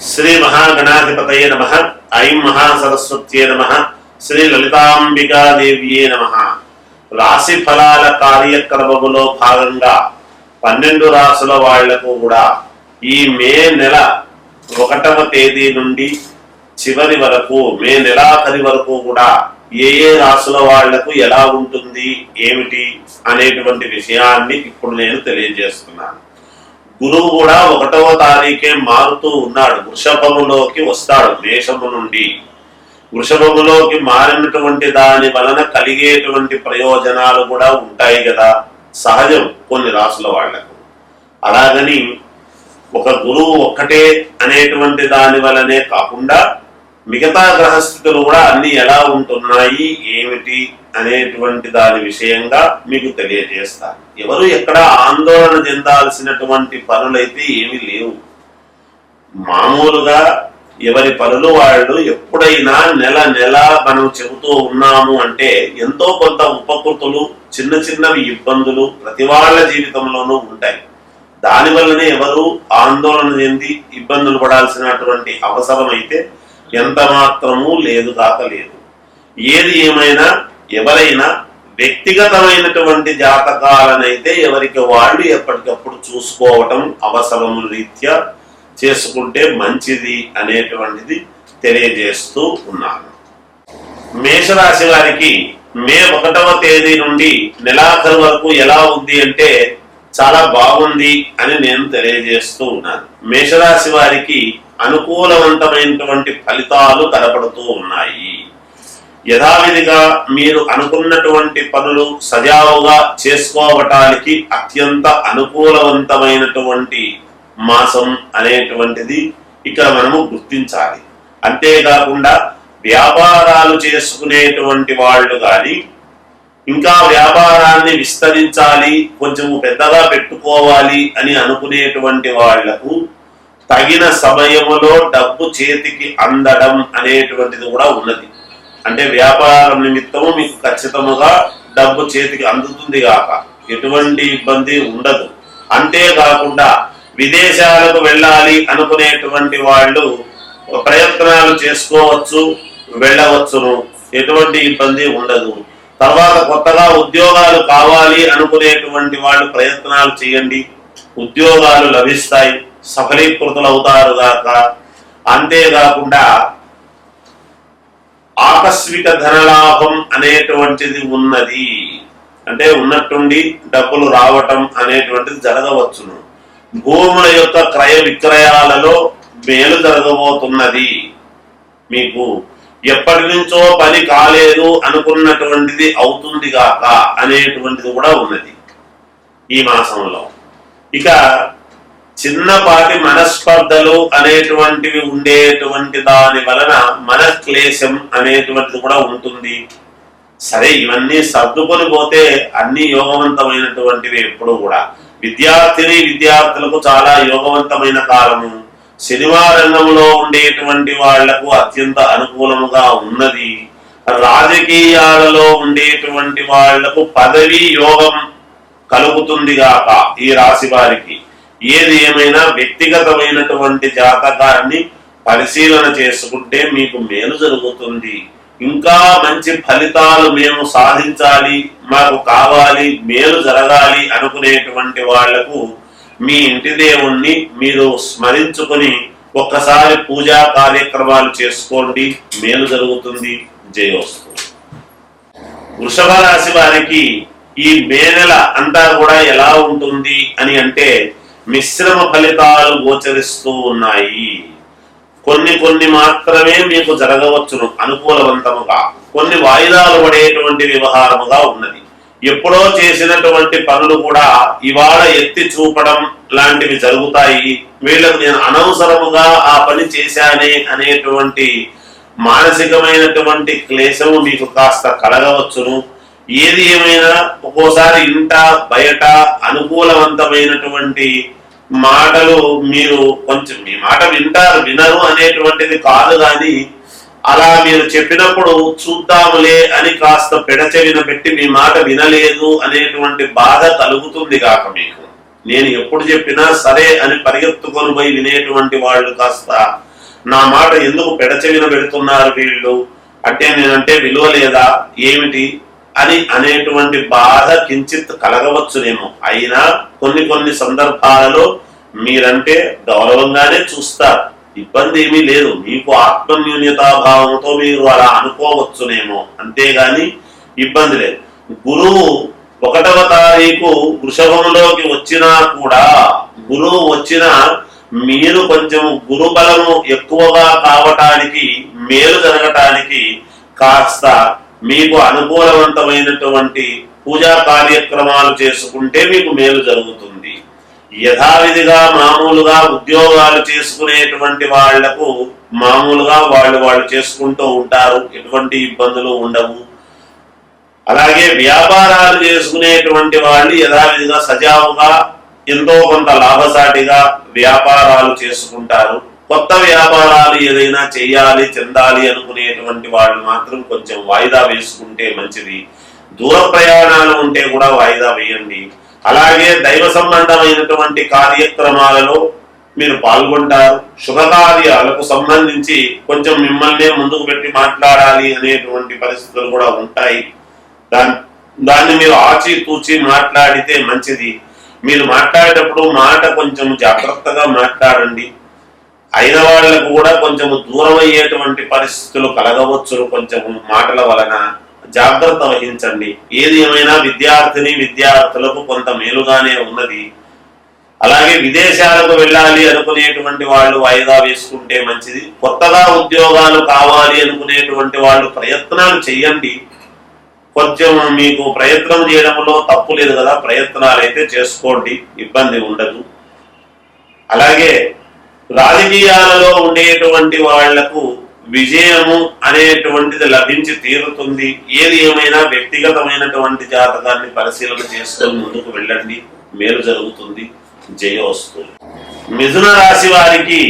శ్రీ మహాగణాధిపతయే నమః. ఐం మహాసరస్వత్యే నమః. శ్రీ లలితాంబికాదేవ్యే నమః. రాశి ఫలాల కార్యక్రమములో భాగంగా 12 రాశుల వాళ్లకు కూడా ఈ మే నెల 1వ తేదీ నుండి చివరి వరకు, మే నెలాఖరి వరకు కూడా ఏ ఏ రాశుల వాళ్లకు ఎలా ఉంటుంది ఏమిటి అనేటువంటి విషయాన్ని ఇప్పుడు నేను తెలియజేస్తున్నాను. గురువు కూడా 1వ తారీఖే మారుతూ ఉన్నాడు, వృషభములోకి వస్తాడు. మేషము నుండి వృషభములోకి మారినటువంటి దాని వలన కలిగేటువంటి ప్రయోజనాలు కూడా ఉంటాయి కదా, సహజం కొన్ని రాసుల వాళ్లకు. అలాగని ఒక గురువు ఒక్కటే అనేటువంటి దాని వలనే కాకుండా మిగతా గ్రహస్థితులు కూడా అన్ని ఎలా ఉంటున్నాయి ఏమిటి అనేటువంటి దాని విషయంగా మీకు తెలియజేస్తాను. ఎవరు ఎక్కడ ఆందోళన చెందాల్సినటువంటి పనులైతే ఏమీ లేవు. మామూలుగా ఎవరి పనులు వాళ్ళు ఎప్పుడైనా నెల నెల మనం చెబుతూ ఉన్నాము అంటే ఎంతో కొంత ఉపకృతులు, చిన్న చిన్నవి ఇబ్బందులు ప్రతి వాళ్ళ జీవితంలోనూ ఉంటాయి. దానివల్లనే ఎవరు ఆందోళన చెంది ఇబ్బందులు పడాల్సినటువంటి అవసరం అయితే ఎంత మాత్రమూ లేదు కాక లేదు. ఏది ఏమైనా ఎవరైనా వ్యక్తిగతమైనటువంటి జాతకాలనైతే ఎవరికి వాళ్ళు ఎప్పటికప్పుడు చూసుకోవటం అవసరము రీత్యా చేసుకుంటే మంచిది అనేటువంటిది తెలియజేస్తూ ఉన్నాను. మేషరాశి వారికి మే 1వ తేదీ నుండి నెలాఖరు వరకు ఎలా ఉంది అంటే చాలా బాగుంది అని నేను తెలియజేస్తూ ఉన్నాను. మేషరాశి వారికి అనుకూలవంతమైనటువంటి ఫలితాలు కనపడుతూ ఉన్నాయి. యథావిధిగా మీరు అనుకున్నటువంటి పనులు సజావుగా చేసుకోవటానికి అత్యంత అనుకూలవంతమైనటువంటి మాసం అనేటువంటిది ఇక్కడ మనము గుర్తించాలి. అంతేకాకుండా వ్యాపారాలు చేసుకునేటువంటి వాళ్ళు కానీ, ఇంకా వ్యాపారాన్ని విస్తరించాలి, కొంచెం పెద్దగా పెట్టుకోవాలి అని అనుకునేటువంటి వాళ్లకు తగిన సమయములో డబ్బు చేతికి అందడం అనేటువంటిది కూడా ఉన్నది. అంటే వ్యాపారం నిమిత్తము మీకు ఖచ్చితముగా డబ్బు చేతికి అందుతుంది కాక ఎటువంటి ఇబ్బంది ఉండదు. అంతేకాకుండా విదేశాలకు వెళ్ళాలి అనుకునేటువంటి వాళ్ళు ప్రయత్నాలు చేసుకోవచ్చు, వెళ్ళవచ్చును, ఎటువంటి ఇబ్బంది ఉండదు. తర్వాత కొత్తగా ఉద్యోగాలు కావాలి అనుకునేటువంటి వాళ్ళు ప్రయత్నాలు చేయండి, ఉద్యోగాలు లభిస్తాయి, సఫలీకృతులు అవుతారు గాక. అంతేకాకుండా ఆకస్మిక ధనలాభం అనేటువంటిది ఉన్నది. అంటే ఉన్నట్టుండి డబ్బులు రావటం అనేటువంటిది జరగవచ్చును. భూముల యొక్క క్రయ విక్రయాలలో మేలు జరగబోతున్నది. మీకు ఎప్పటి నుంచో పని కాలేదు అనుకున్నటువంటిది అవుతుంది గాక అనేటువంటిది కూడా ఉన్నది ఈ మాసంలో. ఇక చిన్నపాటి మనస్పర్ధలు అనేటువంటివి ఉండేటువంటి దాని వలన మనక్లేశం అనేటువంటిది కూడా ఉంటుంది. సరే, ఇవన్నీ సర్దుకొని పోతే అన్ని యోగవంతమైనటువంటివి. ఎప్పుడు కూడా విద్యార్థులకు చాలా యోగవంతమైన కాలము. సినిమా రంగంలో ఉండేటువంటి వాళ్లకు అత్యంత అనుకూలముగా ఉన్నది. రాజకీయాలలో ఉండేటువంటి వాళ్లకు పదవి యోగం కలుగుతుంది గాక ఈ రాశి వారికి. ఏది ఏమైనా వ్యక్తిగతమైనటువంటి జాతకాన్ని పరిశీలన చేసుకుంటే మీకు మేలు జరుగుతుంది. ఇంకా మంచి ఫలితాలు మేము సాధించాలి, మాకు కావాలి, మేలు జరగాలి అనుకునేటువంటి వాళ్లకు మీ ఇంటి దేవుణ్ణి మీరు స్మరించుకుని ఒక్కసారి పూజా కార్యక్రమాలు చేసుకోండి, మేలు జరుగుతుంది. జయోస్తు. వృషభ రాశి వారికి ఈ మే నెల అంతా కూడా ఎలా ఉంటుంది అని అంటే మిశ్రమ ఫలితాలు గోచరిస్తూ ఉన్నాయి. కొన్ని మాత్రమే మీకు జరగవచ్చును అనుకూలవంతముగా, కొన్ని వాయిదాలు పడేటువంటి వ్యవహారముగా ఉన్నది. ఎప్పుడో చేసినటువంటి పనులు కూడా ఇవాళ ఎత్తి చూపడం లాంటివి జరుగుతాయి. వీళ్ళకు నేను అనవసరముగా ఆ పని చేశానే అనేటువంటి మానసికమైనటువంటి క్లేశము మీకు కాస్త కలగవచ్చును. ఏది ఏమైనా ఒక్కోసారి ఇంట బయట అనుకూలవంతమైనటువంటి మాటలు మీరు కొంచెం మీ మాట వింటారు, వినరు అనేటువంటిది కాదు. కానీ అలా మీరు చెప్పినప్పుడు చూద్దాములే అని కాస్త పెడచెవిన పెట్టి మీ మాట వినలేదు అనేటువంటి బాధ కలుగుతుంది కాక మీకు. నేను ఎప్పుడు చెప్పినా సరే అని పరిగెత్తుకొని పోయి వినేటువంటి వాళ్ళు కాస్త నా మాట ఎందుకు పెడచెవిన పెడుతున్నారు వీళ్ళు, అంటే నేనంటే విలువ లేదా ఏమిటి అని అనేటువంటి బాధ కించిత్ కలగవచ్చునేమో. అయినా కొన్ని సందర్భాలలో మీరంటే గౌరవంగానే చూస్తారు, ఇబ్బంది ఏమీ లేదు. మీకు ఆత్మన్యూన్యతాభావంతో మీరు అలా అనుకోవచ్చునేమో, అంతేగాని ఇబ్బంది లేదు. గురువు 1వ తారీఖు వృషభంలోకి వచ్చినా కూడా, గురువు వచ్చినా మీరు కొంచెం గురుబలము ఎక్కువగా కావటానికి, మేలు జరగటానికి కాస్త మీకు అనుకూలవంతమైనటువంటి పూజా కార్యక్రమాలు చేసుకుంటే మీకు మేలు జరుగుతుంది. యథావిధిగా మామూలుగా ఉద్యోగాలు చేసుకునేటువంటి వాళ్లకు మామూలుగా వాళ్ళు చేసుకుంటూ ఉంటారు, ఎటువంటి ఇబ్బందులు ఉండవు. అలాగే వ్యాపారాలు చేసుకునేటువంటి వాళ్ళు యథావిధిగా సజావుగా ఎంతో కొంత లాభసాటిగా వ్యాపారాలు చేసుకుంటారు. కొత్త వ్యాపారాలు ఏదైనా చెయ్యాలి చెందాలి అనుకునేటువంటి వాళ్ళు మాత్రం కొంచెం వాయిదా వేసుకుంటే మంచిది. దూర ప్రయాణాలు ఉంటే కూడా వాయిదా వేయండి. అలాగే దైవ సంబంధమైనటువంటి కార్యక్రమాలలో మీరు పాల్గొంటారు. శుభకార్యాలకు సంబంధించి కొంచెం మిమ్మల్నే ముందుకు పెట్టి మాట్లాడాలి అనేటువంటి పరిస్థితులు కూడా ఉంటాయి. దాన్ని మీరు ఆచితూచి మాట్లాడితే మంచిది. మీరు మాట్లాడేటప్పుడు మాట కొంచెం జాగ్రత్తగా మాట్లాడండి. అయిన వాళ్లకు కూడా కొంచెం దూరం అయ్యేటువంటి పరిస్థితులు కలగవచ్చు. కొంచెం మాటల వలన జాగ్రత్త వహించండి. ఏది ఏమైనా విద్యార్థులకు కొంత మేలుగానే ఉన్నది. అలాగే విదేశాలకు వెళ్ళాలి అనుకునేటువంటి వాళ్ళు వాయిదా వేసుకుంటే మంచిది. కొత్తగా ఉద్యోగాలు కావాలి అనుకునేటువంటి వాళ్ళు ప్రయత్నాలు చెయ్యండి. కొంచెం మీకు ప్రయత్నం చేయడంలో తప్పు లేదు కదా, ప్రయత్నాలు అయితే చేసుకోండి, ఇబ్బంది ఉండదు. అలాగే రాజకీయాలలో ఉండేటువంటి వాళ్లకు విజయము అనేటువంటిది లభించి తీరుతుంది. ఏది ఏమైనా వ్యక్తిగతమైనటువంటి జాతకాన్ని పరిశీలన చేసుకొని ముందుకు వెళ్ళండి, మేలు జరుగుతుంది, జయోస్తు. మిథున రాశి వారికి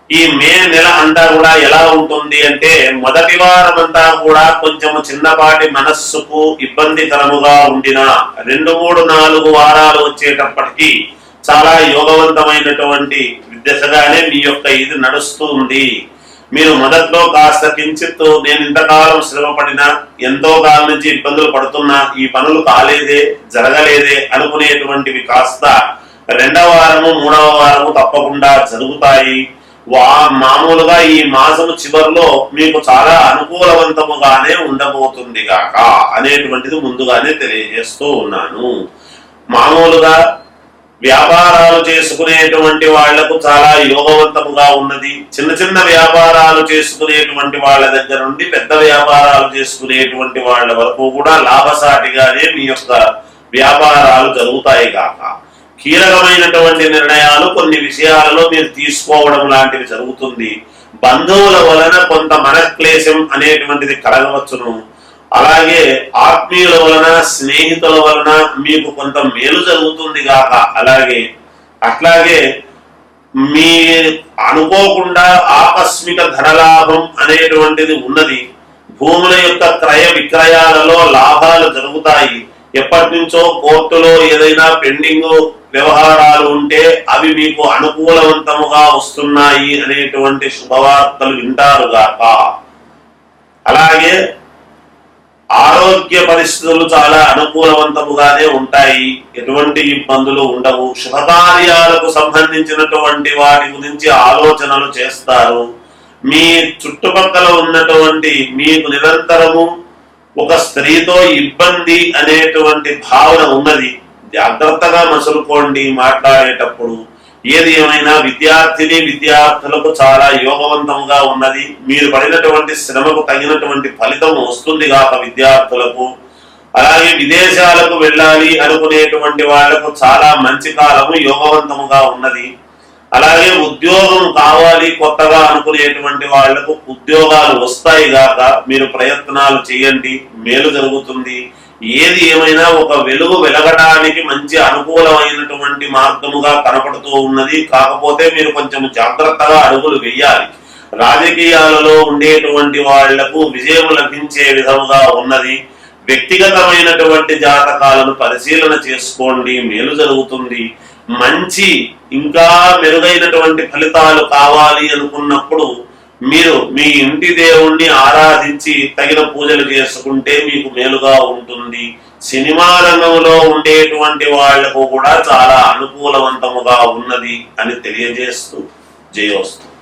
ఈ మే నెల అంతా కూడా ఎలా ఉంటుంది అంటే, మొదటి వారం అంతా కూడా కొంచెము చిన్నపాటి మనస్సుకు ఇబ్బందికరముగా ఉండిన 2, 3, 4 వారాలు వచ్చేటప్పటికీ చాలా యోగవంతమైనటువంటి దిశగానే మీ యొక్క ఇది నడుస్తూ ఉంది. మీరు మొదట్లో కాస్త కించిత్ నేను ఇంతకాలం శ్రమపడినా, ఎంతో కాలం నుంచి ఇబ్బందులు పడుతున్నా, ఈ పనులు కాలేదే జరగలేదే అనుకునేటువంటివి కాస్త 2వ వారము 3వ వారము తప్పకుండా జరుగుతాయి. మామూలుగా ఈ మాసము చివరిలో మీకు చాలా అనుకూలవంతముగానే ఉండబోతుంది గాక అనేటువంటిది ముందుగానే తెలియజేస్తూ ఉన్నాను. మామూలుగా వ్యాపారాలు చేసుకునేటువంటి వాళ్లకు చాలా యోగవంతముగా ఉన్నది. చిన్న వ్యాపారాలు చేసుకునేటువంటి వాళ్ళ దగ్గర నుండి పెద్ద వ్యాపారాలు చేసుకునేటువంటి వాళ్ళ వరకు కూడా లాభసాటిగానే మీ యొక్క వ్యాపారాలు జరుగుతాయి కాక, కీలకమైనటువంటి నిర్ణయాలు కొన్ని విషయాలలో మీరు తీసుకోవడం లాంటివి జరుగుతుంది. బంధువుల వలన కొంత మనక్లేశం అనేటువంటిది కలగవచ్చును. అలాగే ఆత్మీయుల వలన, స్నేహితుల వలన మీకు కొంత మేలు జరుగుతుంది గాక. అట్లాగే మీ అనుకోకుండా ఆకస్మిక ధనలాభం అనేటువంటిది ఉన్నది. భూముల యొక్క క్రయ విక్రయాలలో లాభాలు జరుగుతాయి. ఎప్పటి నుంచో కోర్టులో ఏదైనా పెండింగ్ వ్యవహారాలు ఉంటే అవి మీకు అనుకూలవంతముగా వస్తున్నాయి అనేటువంటి శుభవార్తలు వింటారు గాక. అలాగే ఆరోగ్య పరిస్థితులు చాలా అనుకూలవంతముగానే ఉంటాయి, ఎటువంటి ఇబ్బందులు ఉండవు. శుభకార్యాలకు సంబంధించినటువంటి వాటి గురించి ఆలోచనలు చేస్తారు. మీ చుట్టుపక్కల ఉన్నటువంటి మీకు నిరంతరము ఒక స్త్రీతో ఇబ్బంది అనేటువంటి భావన ఉన్నది. జాగ్రత్తగా మసులుకోండి మాట్లాడేటప్పుడు. ఏది ఏమైనా విద్యార్థులకు చాలా యోగవంతంగా ఉన్నది. మీరు పడినటువంటి శ్రమకు తగినటువంటి ఫలితం వస్తుంది కాక విద్యార్థులకు. అలాగే విదేశాలకు వెళ్ళాలి అనుకునేటువంటి వాళ్లకు చాలా మంచి కాలము, యోగవంతముగా ఉన్నది. అలాగే ఉద్యోగం కావాలి కొత్తగా అనుకునేటువంటి వాళ్లకు ఉద్యోగాలు వస్తాయి గాక. మీరు ప్రయత్నాలు చేయండి, మేలు జరుగుతుంది. ఏది ఏమైనా ఒక వెలుగు వెలగడానికి మంచి అనుకూలమైనటువంటి మార్గముగా కనపడుతూ ఉన్నది. కాకపోతే మీరు కొంచెం జాగ్రత్తగా అడుగులు వేయాలి. రాజకీయాలలో ఉండేటువంటి వాళ్లకు విజయం లభించే విధముగా ఉన్నది. వ్యక్తిగతమైనటువంటి జాతకాలను పరిశీలన చేసుకోండి, మేలు జరుగుతుంది. మంచి ఇంకా మెరుగైనటువంటి ఫలితాలు కావాలి అనుకున్నప్పుడు మీరు మీ ఇంటి దేవుణ్ణి ఆరాధించి తగిన పూజలు చేసుకుంటే మీకు మేలుగా ఉంటుంది. సినిమా రంగంలో ఉండేటువంటి వాళ్లకు కూడా చాలా అనుకూలవంతముగా ఉన్నది అని తెలియజేస్తూ జయోస్తు.